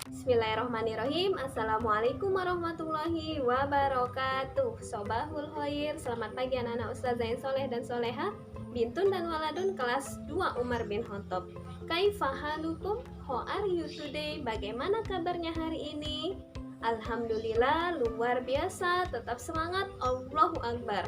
Bismillahirrahmanirrahim. Assalamualaikum warahmatullahi wabarakatuh. Sobahul khair. Selamat pagi anak-anak ustazah yang soleh dan soleha, bintun dan waladun kelas 2 Umar bin Khattab. Kaifahalukum? How are you today? Bagaimana kabarnya hari ini? Alhamdulillah, luar biasa. Tetap semangat. Allahu Akbar.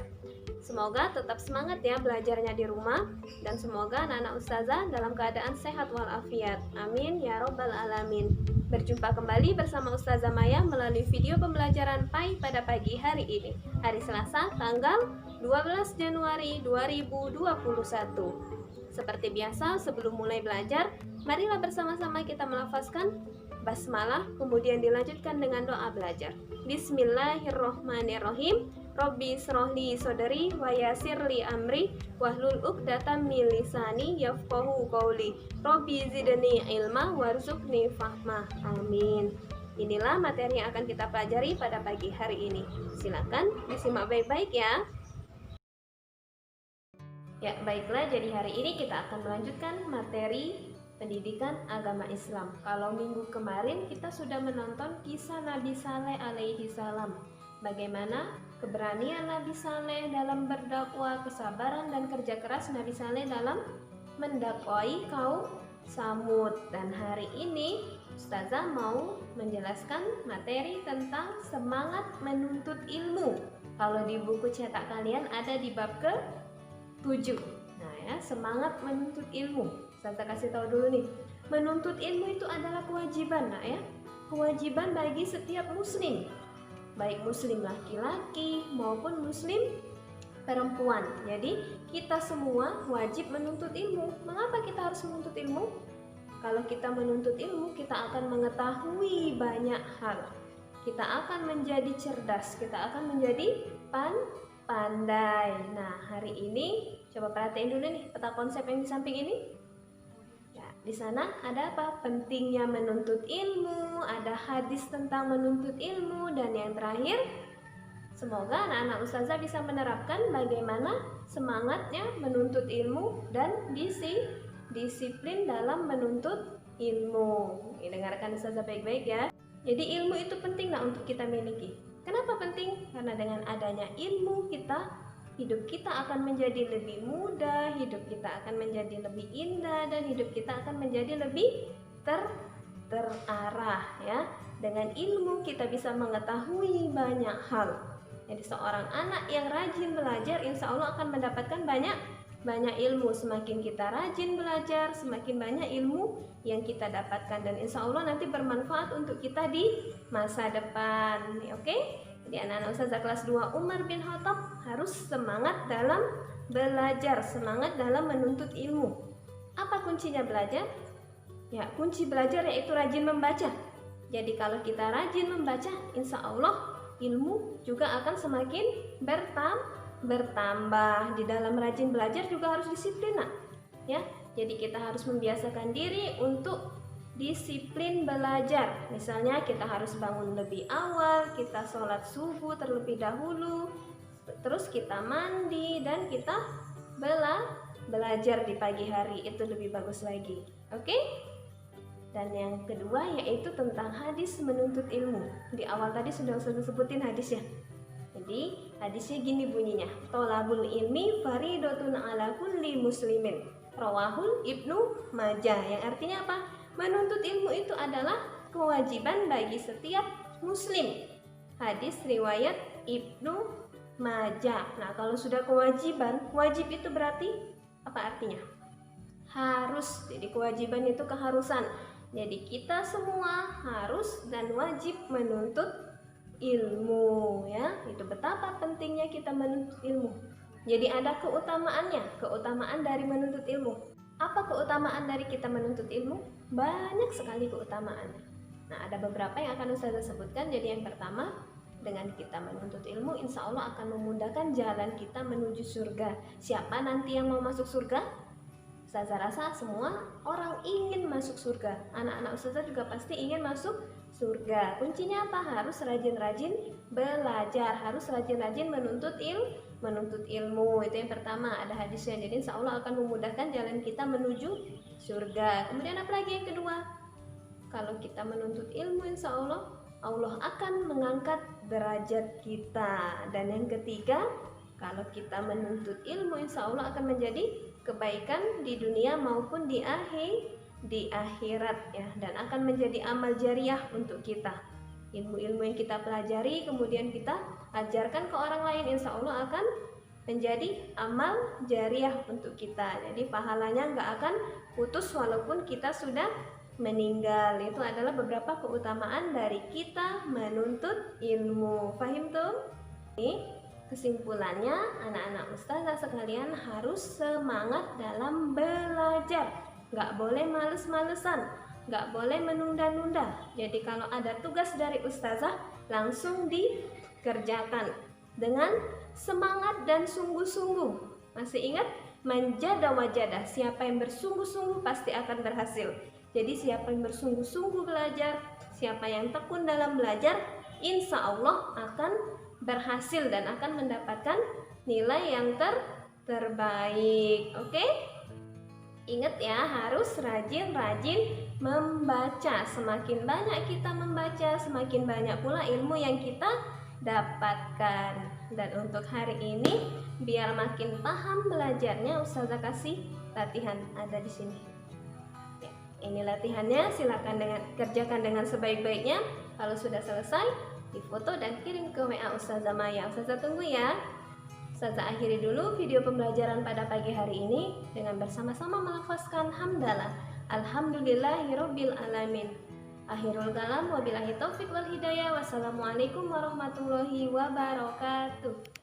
Semoga tetap semangat ya belajarnya di rumah, dan semoga anak-anak ustazah dalam keadaan sehat walafiat. Amin ya robbal alamin. Berjumpa kembali bersama Ustazah Maya melalui video pembelajaran PAI pada pagi hari ini, hari Selasa tanggal 12 Januari 2021. Seperti biasa, sebelum mulai belajar, marilah bersama-sama kita melafazkan basmalah, kemudian dilanjutkan dengan doa belajar. Bismillahirrohmanirrohim. Robbi srohli sodari wa yasirli amri wahlul uqdatam min lisani yafqahu qawli. Robbi zidni ilma warzuqni fahma. Amin. Inilah materi yang akan kita pelajari pada pagi hari ini. Silakan disimak baik-baik ya. Ya, baiklah, jadi hari ini kita akan melanjutkan materi pendidikan agama Islam. Kalau minggu kemarin kita sudah menonton kisah Nabi Saleh alaihi salam. Bagaimana keberanian Nabi Saleh dalam berdakwah, kesabaran dan kerja keras Nabi Saleh dalam mendakwai kaum Samud. Dan hari ini Ustazah mau menjelaskan materi tentang semangat menuntut ilmu. Kalau di buku cetak kalian ada di bab ke-7. Nah ya, semangat menuntut ilmu. Ustazah kasih tahu dulu nih. Menuntut ilmu itu adalah kewajiban, nah ya. Kewajiban bagi setiap muslim, baik muslim laki-laki maupun muslim perempuan. Jadi kita semua wajib menuntut ilmu. Mengapa kita harus menuntut ilmu? Kalau kita menuntut ilmu, kita akan mengetahui banyak hal. Kita akan menjadi cerdas, kita akan menjadi pandai. Nah, hari ini coba perhatiin dulu nih peta konsep yang di samping ini. Di sana ada apa? Pentingnya menuntut ilmu, ada hadis tentang menuntut ilmu, dan yang terakhir, semoga anak-anak ustazah bisa menerapkan bagaimana semangatnya menuntut ilmu dan disiplin dalam menuntut ilmu. Dengarkan ustazah baik-baik ya. Jadi ilmu itu penting untuk kita miliki. Kenapa penting? Karena dengan adanya ilmu hidup kita akan menjadi lebih mudah, hidup kita akan menjadi lebih indah, dan hidup kita akan menjadi lebih terarah ya. Dengan ilmu kita bisa mengetahui banyak hal. Jadi seorang anak yang rajin belajar insya Allah akan mendapatkan banyak ilmu. Semakin kita rajin belajar, semakin banyak ilmu yang kita dapatkan, dan insya Allah nanti bermanfaat untuk kita di masa depan. Oke? Jadi anak-anak ustazah kelas 2 Umar bin Khattab harus semangat dalam belajar, semangat dalam menuntut ilmu. Apa kuncinya belajar? Ya, kunci belajar yaitu rajin membaca. Jadi kalau kita rajin membaca, insya Allah ilmu juga akan semakin bertambah. Di dalam rajin belajar juga harus disiplin, ya. Jadi kita harus membiasakan diri untuk disiplin belajar. Misalnya kita harus bangun lebih awal, kita sholat subuh terlebih dahulu, terus kita mandi, dan kita belajar di pagi hari, itu lebih bagus lagi. Oke? Dan yang kedua yaitu tentang hadis menuntut ilmu. Di awal tadi sudah sebutin hadis ya. Jadi hadisnya gini bunyinya, tolabul ilmi faridotun ala kulli muslimin, rawahul Ibnu Majah. Yang artinya apa? Menuntut ilmu itu adalah kewajiban bagi setiap muslim. Hadis riwayat Ibnu Majah. Nah, kalau sudah kewajiban, wajib itu berarti apa artinya? Harus. Jadi kewajiban itu keharusan. Jadi kita semua harus dan wajib menuntut ilmu ya. Itu betapa pentingnya kita menuntut ilmu. Jadi ada keutamaannya, keutamaan dari menuntut ilmu. Apa keutamaan dari kita menuntut ilmu? Banyak sekali keutamaannya. Nah, ada beberapa yang akan ustazah sebutkan. Jadi yang pertama, dengan kita menuntut ilmu, insya Allah akan memudahkan jalan kita menuju surga. Siapa nanti yang mau masuk surga? Ustazah rasa semua orang ingin masuk surga. Anak-anak ustazah juga pasti ingin masuk surga. Kuncinya apa? Harus rajin-rajin belajar, harus rajin-rajin menuntut ilmu. Itu yang pertama, ada hadisnya. Jadi insya Allah akan memudahkan jalan kita menuju surga. Kemudian apa lagi yang kedua? Kalau kita menuntut ilmu, insya Allah Allah akan mengangkat derajat kita. Dan yang ketiga, kalau kita menuntut ilmu, insya Allah akan menjadi kebaikan di dunia maupun di akhirat ya, dan akan menjadi amal jariah untuk kita. Ilmu-ilmu yang kita pelajari kemudian kita ajarkan ke orang lain, insya Allah akan menjadi amal jariah untuk kita. Jadi pahalanya nggak akan putus walaupun kita sudah meninggal. Itu adalah beberapa keutamaan dari kita menuntut ilmu. Fahim tuh? Ini kesimpulannya, anak-anak ustazah sekalian harus semangat dalam belajar. Nggak boleh males-malesan, nggak boleh menunda-nunda. Jadi kalau ada tugas dari ustazah langsung dikerjakan dengan semangat dan sungguh-sungguh. Masih ingat? Manjada wajadah, siapa yang bersungguh-sungguh pasti akan berhasil. Jadi siapa yang bersungguh-sungguh belajar, siapa yang tekun dalam belajar, insya Allah akan berhasil dan akan mendapatkan nilai yang terbaik. Oke? Ingat ya, harus rajin-rajin membaca. Semakin banyak kita membaca, semakin banyak pula ilmu yang kita dapatkan. Dan untuk hari ini, biar makin paham belajarnya, ustazah kasih latihan ada di sini. Ya, ini latihannya, silakan kerjakan dengan sebaik-baiknya. Kalau sudah selesai, difoto dan kirim ke WA Ustazah Maya. Ustazah tunggu ya. Ustazah akhiri dulu video pembelajaran pada pagi hari ini dengan bersama-sama melafazkan hamdalah. Alhamdulillahirabbil alamin. Akhirul kalam, wabillahi taufik wal hidayah. Wassalamualaikum warahmatullahi wabarakatuh.